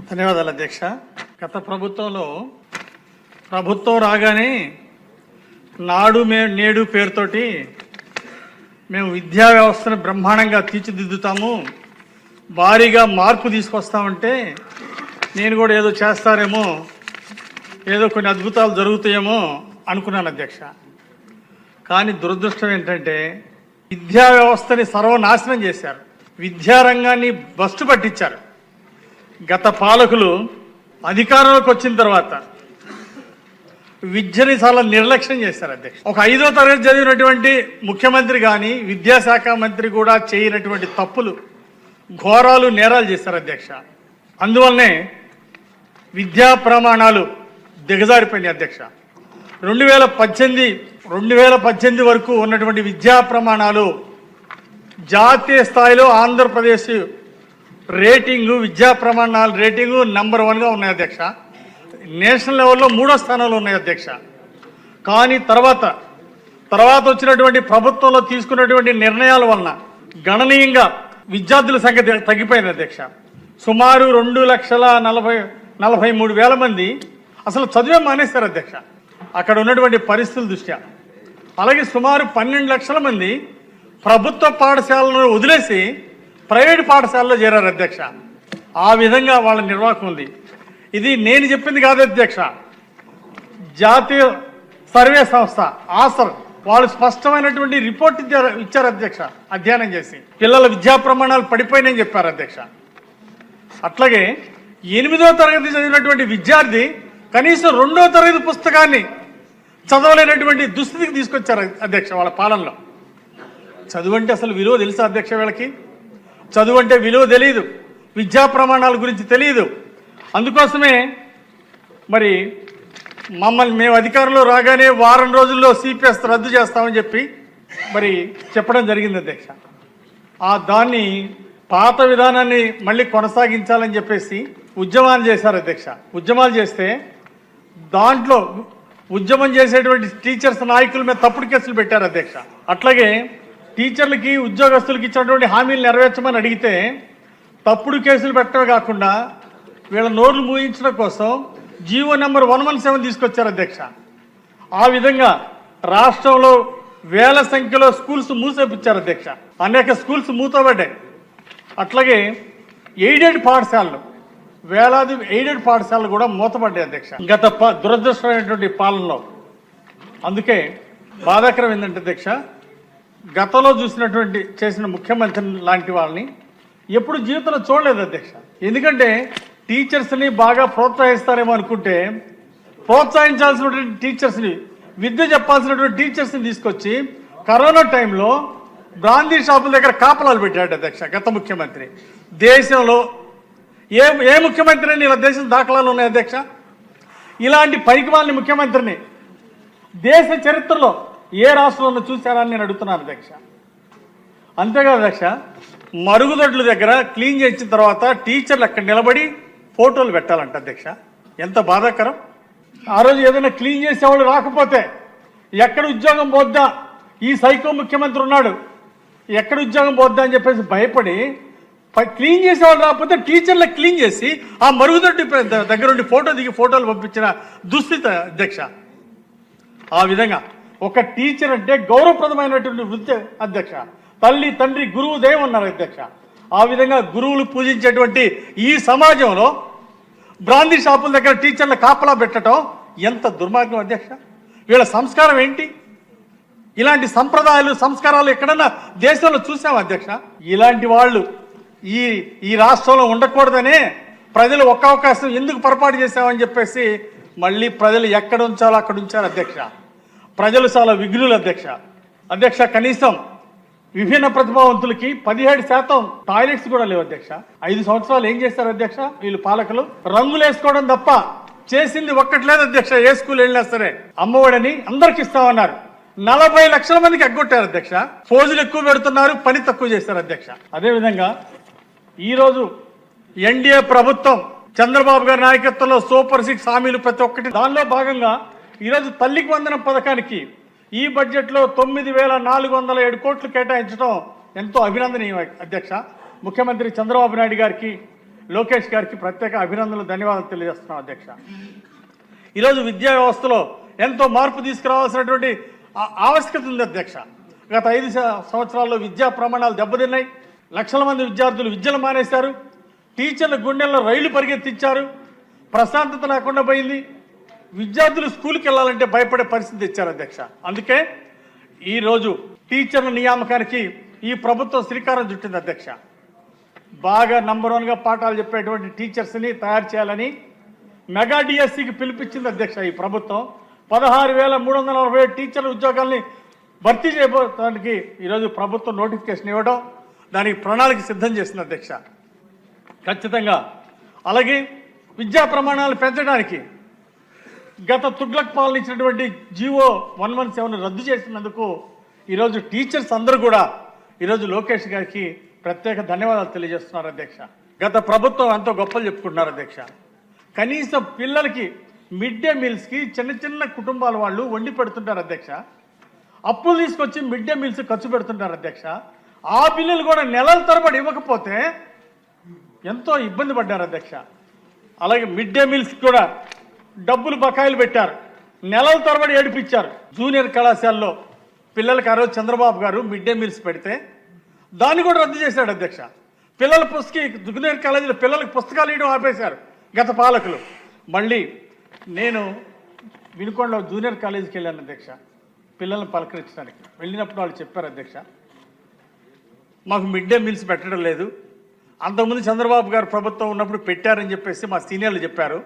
ధన్యవాదాలు అధ్యక్ష. గత ప్రభుత్వంలో ప్రభుత్వం రాగానే నాడు నేడు పేరుతోటి మేము విద్యా వ్యవస్థను బ్రహ్మాండంగా తీర్చిదిద్దుతాము, భారీగా మార్పు తీసుకొస్తామంటే నేను కూడా ఏదో చేస్తారేమో, ఏదో కొన్ని అద్భుతాలు జరుగుతాయేమో అనుకున్నాను అధ్యక్ష. కానీ దురదృష్టం ఏంటంటే విద్యా వ్యవస్థని సర్వనాశనం చేశారు, విద్యారంగాన్ని బస్టు పట్టించారు. గత పాలకులు అధికారంలోకి వచ్చిన తర్వాత విద్యని చాలా నిర్లక్ష్యం చేశారు అధ్యక్ష. ఒక 5వ తరగతి చదివినటువంటి ముఖ్యమంత్రి కానీ విద్యాశాఖ మంత్రి కూడా చేయనటువంటి తప్పులు, ఘోరాలు, నేరాలు చేశారు అధ్యక్ష. అందువల్లనే విద్యా ప్రమాణాలు దిగజారిపోయినాయి అధ్యక్ష. 2018 వరకు ఉన్నటువంటి విద్యా ప్రమాణాలు జాతీయ స్థాయిలో ఆంధ్రప్రదేశ్ రేటింగు, విద్యా ప్రమాణాలు రేటింగు నెంబర్ 1గా ఉన్నాయి అధ్యక్ష. నేషనల్ లెవెల్లో 3వ స్థానంలో ఉన్నాయి అధ్యక్ష. కానీ తర్వాత వచ్చినటువంటి ప్రభుత్వంలో తీసుకున్నటువంటి నిర్ణయాల వలన గణనీయంగా విద్యార్థుల సంఖ్య తగ్గిపోయింది అధ్యక్ష. సుమారు 2,43,000 మంది అసలు చదివే మానేస్తారు అధ్యక్ష అక్కడ ఉన్నటువంటి పరిస్థితుల దృష్ట్యా. అలాగే సుమారు 12 లక్షల మంది ప్రభుత్వ పాఠశాలను వదిలేసి ప్రైవేటు పాఠశాలలో చేరారు అధ్యక్ష. ఆ విధంగా వాళ్ళ నిర్వాహకం ఉంది. ఇది నేను చెప్పింది కాదు అధ్యక్ష, జాతీయ సర్వే సంస్థ ఆసర్ వాళ్ళు స్పష్టమైనటువంటి రిపోర్ట్ ఇచ్చారు అధ్యక్ష. అధ్యయనం చేసి పిల్లల విద్యా ప్రమాణాలు పడిపోయినాయని చెప్పారు అధ్యక్ష. అట్లాగే 8వ తరగతి చదివినటువంటి విద్యార్థి కనీసం 2వ తరగతి పుస్తకాన్ని చదవలేనటువంటి దుస్థితికి తీసుకొచ్చారు అధ్యక్ష వాళ్ళ పాలనలో. చదువు అంటే అసలు విలువ తెలుసా అధ్యక్ష? వీళ్ళకి చదువు అంటే విలువ తెలియదు, విద్యా ప్రమాణాల గురించి తెలియదు. అందుకోసమే మరి మమ్మల్ని మేము అధికారంలో రాగానే వారం రోజుల్లో సిపిఎస్ రద్దు చేస్తామని చెప్పి మరి చెప్పడం జరిగింది అధ్యక్ష. దాన్ని పాత విధానాన్ని మళ్ళీ కొనసాగించాలని చెప్పేసి ఉద్యమాలు చేశారు అధ్యక్ష. ఉద్యమాలు చేస్తే దాంట్లో ఉద్యమం చేసేటువంటి టీచర్స్ నాయకుల మీద తప్పుడు కేసులు పెట్టారు అధ్యక్ష. అట్లాగే టీచర్లకి ఉద్యోగస్తులకి ఇచ్చినటువంటి హామీలు నెరవేర్చమని అడిగితే తప్పుడు కేసులు పెట్టడమే కాకుండా వీళ్ళ నోర్లు మూయించడం కోసం జీవో నెంబర్ 117 తీసుకొచ్చారు అధ్యక్ష. ఆ విధంగా రాష్ట్రంలో వేల సంఖ్యలో స్కూల్స్ మూసేపించారు అధ్యక్ష. అనేక స్కూల్స్ మూతపడ్డాయి. అట్లాగే ఎయిడెడ్ పాఠశాలలు, వేలాది ఎయిడెడ్ పాఠశాలలు కూడా మూతపడ్డాయి అధ్యక్ష గత దురదృష్టమైనటువంటి పాలనలో. అందుకే బాధాకరం ఏంటంటే అధ్యక్ష, గతంలో చేసిన ముఖ్యమంత్రి లాంటి వాళ్ళని ఎప్పుడు జీవితంలో చూడలేదు అధ్యక్ష. ఎందుకంటే టీచర్స్ని బాగా ప్రోత్సహిస్తారేమో అనుకుంటే ప్రోత్సహించాల్సినటువంటి టీచర్స్ని, విద్య చెప్పాల్సినటువంటి టీచర్స్ని తీసుకొచ్చి కరోనా టైంలో బ్రాందీ షాపుల దగ్గర కాపలాలు పెట్టాడు అధ్యక్ష గత ముఖ్యమంత్రి. దేశంలో ఏ ముఖ్యమంత్రి అని ఇలా దేశం దాఖలాలు ఉన్నాయి అధ్యక్ష? ఇలాంటి పనికిమాలిన ముఖ్యమంత్రిని దేశ చరిత్రలో ఏ రాష్ట్రంలో చూశారని నేను అడుగుతున్నాను అధ్యక్ష. అంతేకాదు అధ్యక్ష, మరుగుదొడ్ల దగ్గర క్లీన్ చేసిన తర్వాత టీచర్లు అక్కడ నిలబడి ఫోటోలు పెట్టాలంట అధ్యక్ష. ఎంత బాధాకరం! ఆ రోజు ఏదైనా క్లీన్ చేసేవాళ్ళు రాకపోతే ఎక్కడ ఉద్యోగం పోద్దా, ఈ సైకో ముఖ్యమంత్రి ఉన్నాడు, ఎక్కడ ఉద్యోగం పోద్దా అని చెప్పేసి భయపడి క్లీన్ చేసేవాళ్ళు రాకపోతే టీచర్లకు క్లీన్ చేసి ఆ మరుగుదొడ్డి దగ్గర ఉండి ఫోటో దిగి ఫోటోలు పంపించిన దుస్థితి అధ్యక్ష. ఆ విధంగా ఒక టీచర్ అంటే గౌరవప్రదమైనటువంటి వృత్తి అధ్యక్ష. తల్లి, తండ్రి, గురువు, దైవం ఉన్నారు అధ్యక్ష. ఆ విధంగా గురువులు పూజించేటువంటి ఈ సమాజంలో బ్రాందీ షాపుల దగ్గర టీచర్ల కాపలా పెట్టడం ఎంత దుర్మార్గం అధ్యక్ష! వీళ్ళ సంస్కారం ఏంటి? ఇలాంటి సంప్రదాయాలు, సంస్కారాలు ఎక్కడన్నా దేశంలో చూసాం అధ్యక్ష? ఇలాంటి వాళ్ళు ఈ రాష్ట్రంలో ఉండకూడదనే ప్రజలు ఒక్క అవకాశం ఎందుకు పొరపాటు చేశామని చెప్పేసి మళ్ళీ ప్రజలు ఎక్కడ ఉంచాలో అక్కడ ఉంచారు అధ్యక్ష. ప్రజలు చాలా విఘ్నులు అధ్యక్ష. కనీసం విభిన్న ప్రతిభావంతులకి 17% టాయిలెట్స్ కూడా లేవు అధ్యక్ష. 5 సంవత్సరాలు ఏం చేశారు అధ్యక్ష వీళ్ళు పాలకులు? రంగులు వేసుకోవడం తప్ప చేసింది ఒక్కట్లేదు అధ్యక్ష. ఏ స్కూల్ వెళ్ళినా సరే అమ్మఒడని అందరికి ఇస్తామన్నారు. 40 లక్షల మందికి ఎగ్గొట్టారు అధ్యక్ష. ఫోజులు ఎక్కువ పెడుతున్నారు, పని తక్కువ చేశారు అధ్యక్ష. అదేవిధంగా ఈరోజు ఎన్డీఏ ప్రభుత్వం చంద్రబాబు గారి నాయకత్వంలో సూపర్ 6 హామీలు ప్రతి ఒక్కటి, దానిలో భాగంగా ఈరోజు తల్లికి వందనం పథకానికి ఈ బడ్జెట్లో 9,407 కోట్లు కేటాయించడం ఎంతో అభినందనీయం అధ్యక్ష. ముఖ్యమంత్రి చంద్రబాబు నాయుడు గారికి, లోకేష్ గారికి ప్రత్యేక అభినందనలు, ధన్యవాదాలు తెలియజేస్తున్నాం అధ్యక్ష. ఈరోజు విద్యా వ్యవస్థలో ఎంతో మార్పు తీసుకురావాల్సినటువంటి ఆవశ్యకత ఉంది అధ్యక్ష. గత 5 సంవత్సరాల్లో విద్యా ప్రమాణాలు దెబ్బతిన్నాయి. లక్షల మంది విద్యార్థులు విద్యలు మానేశారు. టీచర్ల గుండెల్లో రైళ్లు పరిగెత్తించారు. ప్రశాంతత లేకుండా పోయింది. విద్యార్థులు స్కూల్కి వెళ్ళాలంటే భయపడే పరిస్థితి తెచ్చారు అధ్యక్ష. అందుకే ఈరోజు టీచర్ల నియామకానికి ఈ ప్రభుత్వం శ్రీకారం చుట్టింది అధ్యక్ష. బాగా నంబర్ 1గా పాఠాలు చెప్పేటువంటి టీచర్స్ని తయారు చేయాలని మెగా డిఎస్సికి పిలిపించింది అధ్యక్ష. ఈ ప్రభుత్వం 16,347 టీచర్ల ఉద్యోగాల్ని భర్తీ చేయబోతానికి ఈరోజు ప్రభుత్వం నోటిఫికేషన్ ఇవ్వడం, దానికి ప్రణాళిక సిద్ధం చేసింది అధ్యక్ష. ఖచ్చితంగా అలాగే విద్యా ప్రమాణాలు పెంచడానికి గత తుగ్లక్ పాలన ఇచ్చినటువంటి జీవో 117 రద్దు చేసినందుకు ఈరోజు టీచర్స్ అందరూ కూడా ఈరోజు లోకేష్ గారికి ప్రత్యేక ధన్యవాదాలు తెలియజేస్తున్నారు అధ్యక్ష. గత ప్రభుత్వం ఎంతో గొప్పలు చెప్పుకుంటున్నారు అధ్యక్ష. కనీసం పిల్లలకి మిడ్ డే మీల్స్కి చిన్న చిన్న కుటుంబాల వాళ్ళు వండి పెడుతుంటారు అధ్యక్ష. అప్పులు తీసుకొచ్చి మిడ్ డే మీల్స్ ఖర్చు పెడుతుంటారు అధ్యక్ష. ఆ బిల్లులు కూడా నెలల తరబడి ఇవ్వకపోతే ఎంతో ఇబ్బంది పడ్డారు అధ్యక్ష. అలాగే మిడ్ డే మీల్స్ కూడా డబ్బులు బకాయిలు పెట్టారు, నెలల తరబడి ఏడిపించారు. జూనియర్ కళాశాలలో పిల్లలకి ఆ రోజు చంద్రబాబు గారు మిడ్ డే మీల్స్ పెడితే దాన్ని కూడా రద్దు చేశాడు అధ్యక్ష. పిల్లల జూనియర్ కాలేజీలో పిల్లలకి పుస్తకాలు ఇవ్వడం ఆపేశారు గత పాలకులు. మళ్ళీ నేను వినుకొండలో జూనియర్ కాలేజీకి వెళ్ళాను అధ్యక్ష, పిల్లల్ని పలకరించడానికి. వెళ్ళినప్పుడు వాళ్ళు చెప్పారు అధ్యక్ష, మాకు మిడ్ డే మీల్స్ పెట్టడం లేదు, అంతకుముందు చంద్రబాబు గారు ప్రభుత్వం ఉన్నప్పుడు పెట్టారని చెప్పేసి మా సీనియర్లు చెప్పారు.